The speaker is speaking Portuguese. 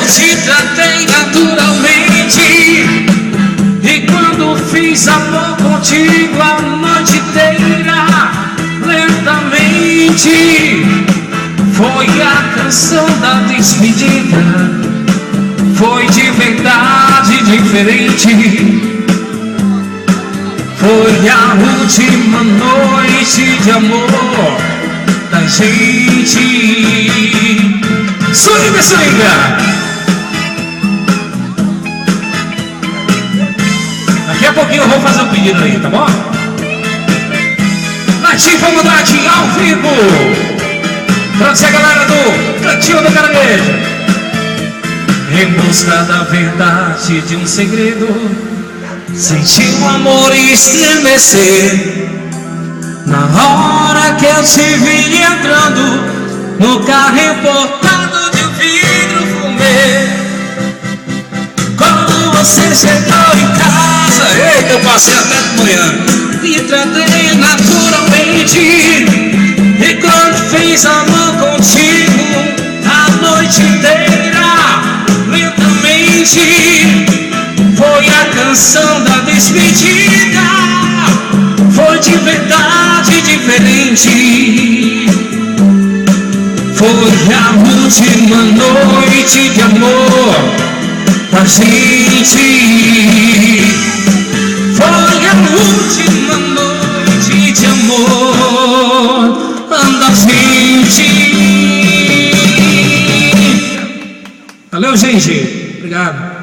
te tratei naturalmente, e quando fiz amor contigo a noite inteira, lentamente, foi a canção da despedida. Foi de verdade diferente. Foi a última noite de amor da gente. Swinga, swinga! Daqui a pouquinho eu vou fazer um pedido aí, tá bom? Nativa Mudade ao vivo, pra você, galera do Cantinho do Caranguejo. Em busca da verdade de um segredo, senti o amor estremecer. Na hora que eu te vi entrando no carro importado de vidro fumê. Quando você chegou em casa, eita, eu passei até de manhã, me tratei naturalmente, e quando fiz amor contigo a noite inteira, lentamente, foi a canção da despedida. Foi de verdade diferente. Foi a última noite de amor da gente. Foi a última noite de amor da gente. Valeu, gente. Obrigado.